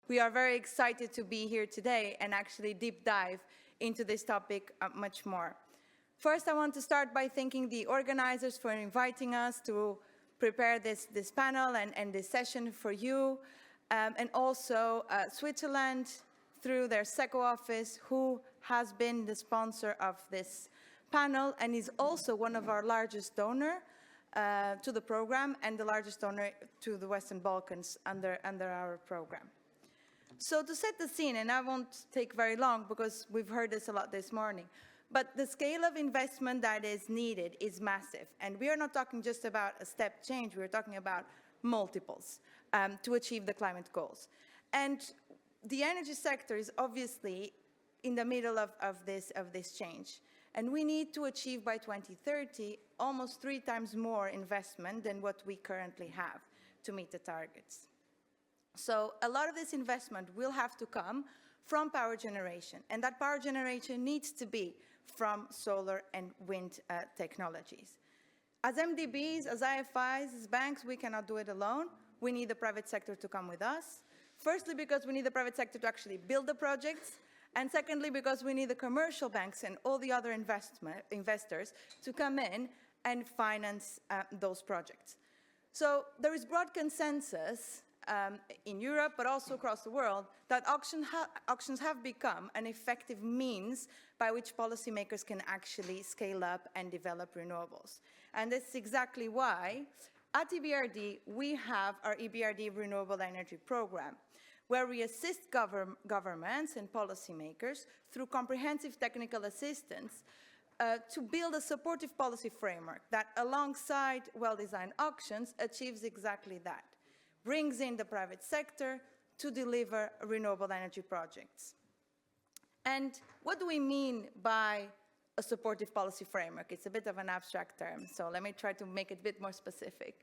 We are very excited to be here today and actually deep dive into this topic much more. First, I want to start by thanking the organizers for inviting us to prepare this panel and this session for you, and also Switzerland through their SECO office, who has been the sponsor of this panel and is also one of our largest donors to the program and the largest donor to the Western Balkans under our program. So to set the scene, and I won't take very long because we've heard this a lot this morning, but the scale of investment that is needed is massive. And we are not talking just about a step change, we're talking about multiples to achieve the climate goals. And the energy sector is obviously in the middle of this change. And we need to achieve by 2030 almost 3 times more investment than what we currently have to meet the targets. So a lot of this investment will have to come from power generation, and that power generation needs to be from solar and wind technologies. As MDBs, as IFIs, as banks, we cannot do it alone. We need the private sector to come with us. Firstly, because we need the private sector to actually build the projects, and secondly, because we need the commercial banks and all the other investors to come in and finance those projects. So there is broad consensus in Europe, but also across the world, that auctions have become an effective means by which policymakers can actually scale up and develop renewables. And this is exactly why at EBRD we have our EBRD Renewable Energy Program, where we assist governments and policymakers through comprehensive technical assistance to build a supportive policy framework that, alongside well-designed auctions, achieves exactly that. Brings in the private sector to deliver renewable energy projects. And what do we mean by a supportive policy framework? It's a bit of an abstract term, so let me try to make it a bit more specific.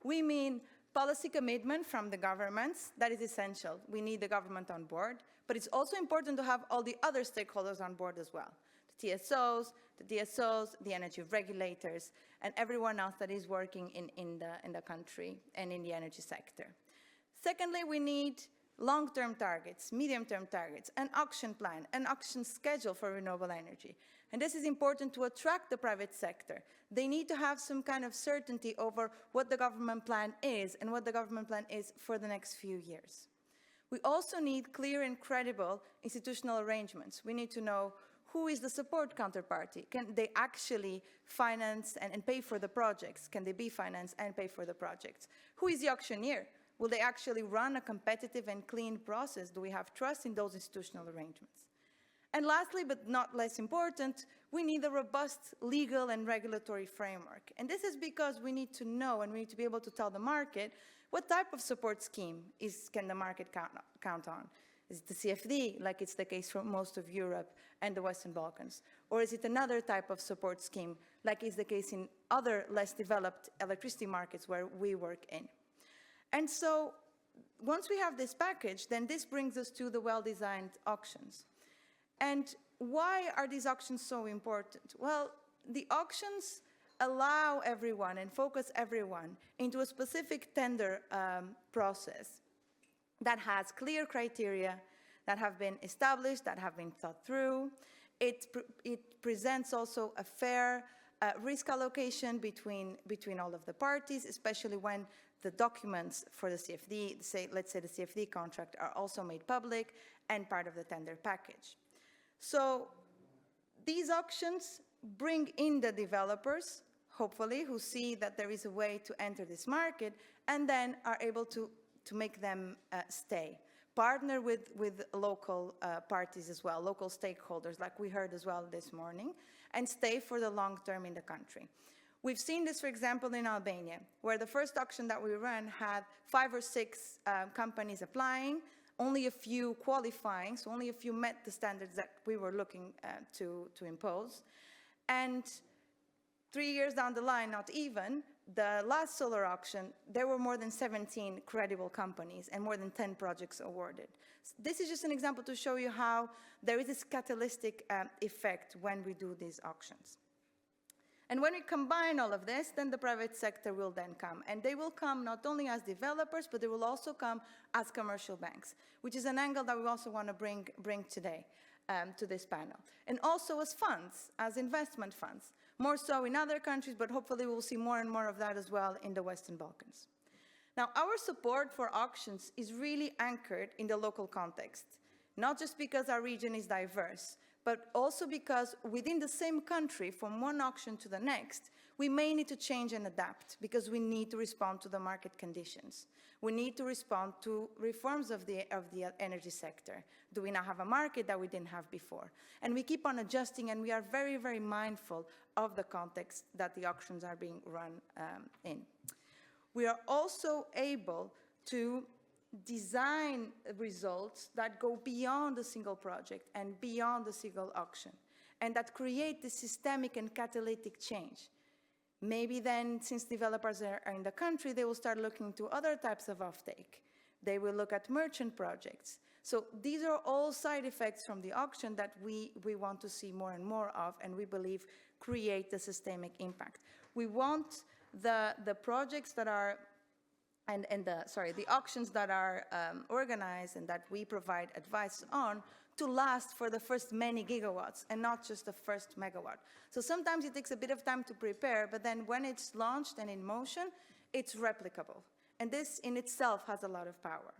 We mean policy commitment from the governments. That is essential. We need the government on board, but it's also important to have all the other stakeholders on board as well. The TSOs, the DSOs, the energy regulators, and everyone else that is working in the country and in the energy sector. Secondly, we need long-term targets, medium-term targets, an auction plan, an auction schedule for renewable energy. And this is important to attract the private sector. They need to have some kind of certainty over what the government plan is and what the government plan is for the next few years. We also need clear and credible institutional arrangements. We need to know who is the support counterparty. Can they actually finance and pay for the projects? Can they be financed and pay for the projects? Who is the auctioneer? Will they actually run a competitive and clean process? Do we have trust in those institutional arrangements? And lastly, but not less important, we need a robust legal and regulatory framework. And this is because we need to know and we need to be able to tell the market what type of support scheme can the market count on. Is it the CFD, like it's the case for most of Europe and the Western Balkans? Or is it another type of support scheme, like is the case in other less developed electricity markets where we work in? And so once we have this package, then this brings us to the well-designed auctions. And why are these auctions so important? Well, the auctions allow everyone and focus everyone into a specific tender process that has clear criteria that have been established, that have been thought through. It presents also a fair risk allocation between all of the parties, especially when the documents for the CFD, let's say the CFD contract, are also made public and part of the tender package. So these auctions bring in the developers, hopefully, who see that there is a way to enter this market and then are able to make them stay. Partner with local parties as well, local stakeholders, like we heard as well this morning, and stay for the long term in the country. We've seen this, for example, in Albania, where the first auction that we ran had 5 or 6 companies applying, only a few qualifying, so only a few met the standards that we were looking to impose. And 3 years down the line, not even, the last solar auction, there were more than 17 credible companies and more than 10 projects awarded. This is just an example to show you how there is this catalytic effect when we do these auctions. And when we combine all of this, then the private sector will then come. And they will come not only as developers, but they will also come as commercial banks, which is an angle that we also want to bring today to this panel. And also as funds, as investment funds. More so in other countries, but hopefully we'll see more and more of that as well in the Western Balkans. Now, our support for auctions is really anchored in the local context, not just because our region is diverse, but also because within the same country, from one auction to the next, we may need to change and adapt because we need to respond to the market conditions. We need to respond to reforms of the energy sector. Do we now have a market that we didn't have before? And we keep on adjusting, and we are very, very mindful of the context that the auctions are being run in. We are also able to design results that go beyond a single project and beyond a single auction, and that create this systemic and catalytic change. Maybe then, since developers are in the country, they will start looking to other types of offtake. They will look at merchant projects. So these are all side effects from the auction that we want to see more and more of, and we believe create a systemic impact. We want the projects that are the auctions that are organized and that we provide advice on to last for the first many gigawatts and not just the first megawatt. So sometimes it takes a bit of time to prepare, but then when it's launched and in motion, it's replicable. And this in itself has a lot of power.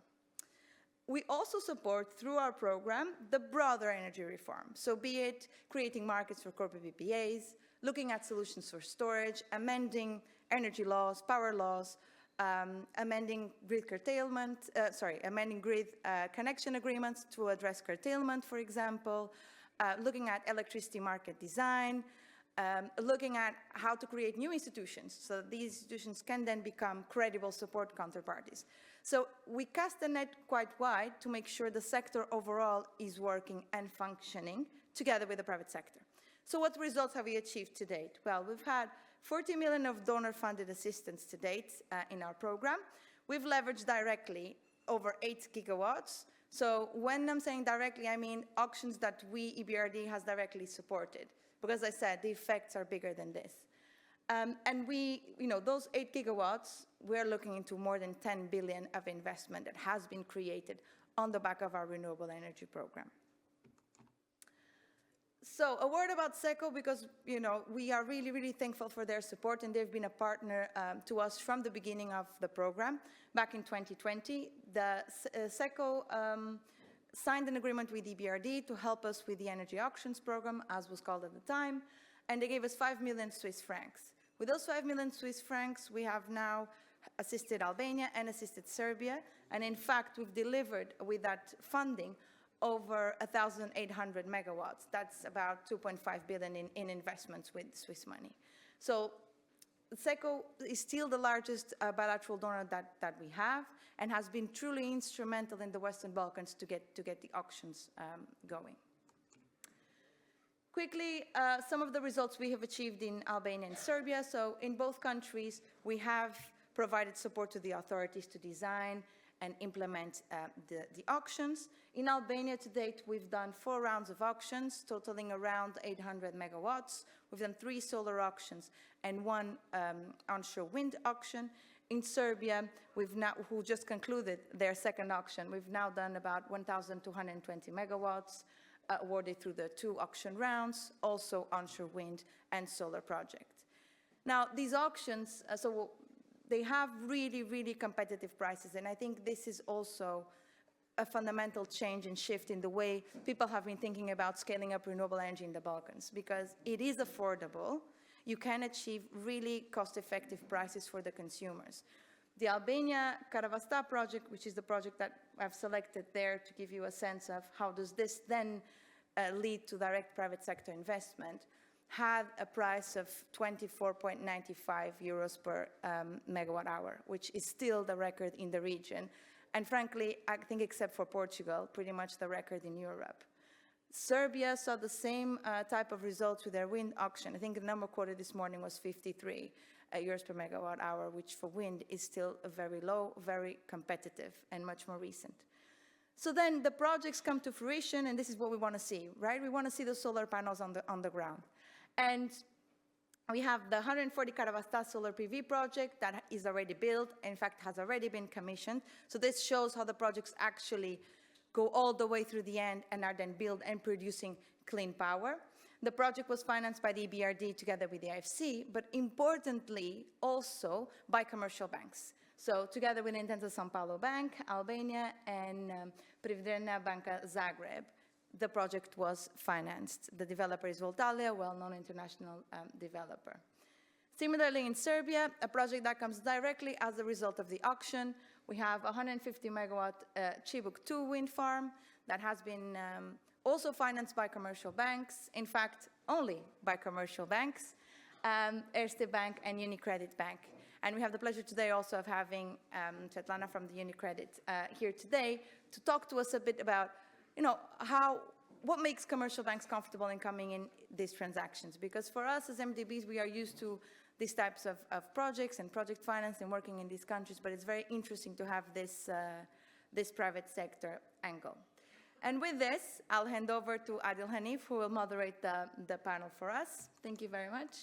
We also support, through our program, the broader energy reform. So be it creating markets for corporate PPAs, looking at solutions for storage, amending energy laws, power laws, amending grid curtailment, amending grid connection agreements to address curtailment, for example, looking at electricity market design, looking at how to create new institutions so that these institutions can then become credible support counterparties. So we cast the net quite wide to make sure the sector overall is working and functioning together with the private sector. So what results have we achieved to date? Well, we've had 40 million of donor-funded assistance to date in our program. We've leveraged directly over 8 gigawatts. So when I'm saying directly, I mean auctions that we, EBRD, has directly supported. Because as I said, the effects are bigger than this. And we, those 8 gigawatts, we're looking into more than 10 billion of investment that has been created on the back of our renewable energy program. So a word about SECO, because we are really, really thankful for their support, and they've been a partner to us from the beginning of the program. Back in 2020, the SECO signed an agreement with EBRD to help us with the energy auctions program, as was called at the time, and they gave us 5 million Swiss francs. With those 5 million Swiss francs, we have now assisted Albania and assisted Serbia, and in fact, we've delivered with that funding over 1,800 megawatts. That's about 2.5 billion in investments with Swiss money. So SECO is still the largest bilateral donor that we have, and has been truly instrumental in the Western Balkans to get the auctions going. Quickly, some of the results we have achieved in Albania and Serbia. So in both countries, we have provided support to the authorities to design and implement the auctions. In Albania to date, we've done 4 rounds of auctions, totaling around 800 megawatts. We've done 3 solar auctions and 1 onshore wind auction. In Serbia, who just concluded their second auction, we've now done about 1,220 megawatts, awarded through the 2 auction rounds, also onshore wind and solar projects. Now, these auctions, they have really, really competitive prices, and I think this is also a fundamental change and shift in the way people have been thinking about scaling up renewable energy in the Balkans, because it is affordable. You can achieve really cost-effective prices for the consumers. The Albania Karavasta project, which is the project that I've selected there to give you a sense of how does this then lead to direct private sector investment, had a price of 24.95 euros per megawatt hour, which is still the record in the region. And frankly, I think except for Portugal, pretty much the record in Europe. Serbia saw the same type of results with their wind auction. I think the number quoted this morning was 53 euros per megawatt hour, which for wind is still very low, very competitive, and much more recent. So then the projects come to fruition, and this is what we want to see, right? We want to see the solar panels on the ground. And We have the 140 Karavasta solar PV project that is already built, in fact has already been commissioned. So this shows how the projects actually go all the way through the end and are then built and producing clean power. The project was financed by the EBRD together with the IFC, but importantly also by commercial banks. So together with Intesa Sanpaolo Bank, Albania, and Privredna Banka Zagreb, the project was financed. The developer is Voltalia, a well-known international developer. Similarly, in Serbia, a project that comes directly as a result of the auction, we have a 150 megawatt Chibuk 2 wind farm that has been also financed by commercial banks, in fact, only by commercial banks, Erste Bank and UniCredit Bank. And we have the pleasure today also of having Svetlana from the UniCredit here today to talk to us a bit about, what makes commercial banks comfortable in coming in these transactions? Because for us as MDBs, we are used to these types of projects and project finance and working in these countries, but it's very interesting to have this, this private sector angle. And with this, I'll hand over to Adil Hanif, who will moderate the panel for us. Thank you very much.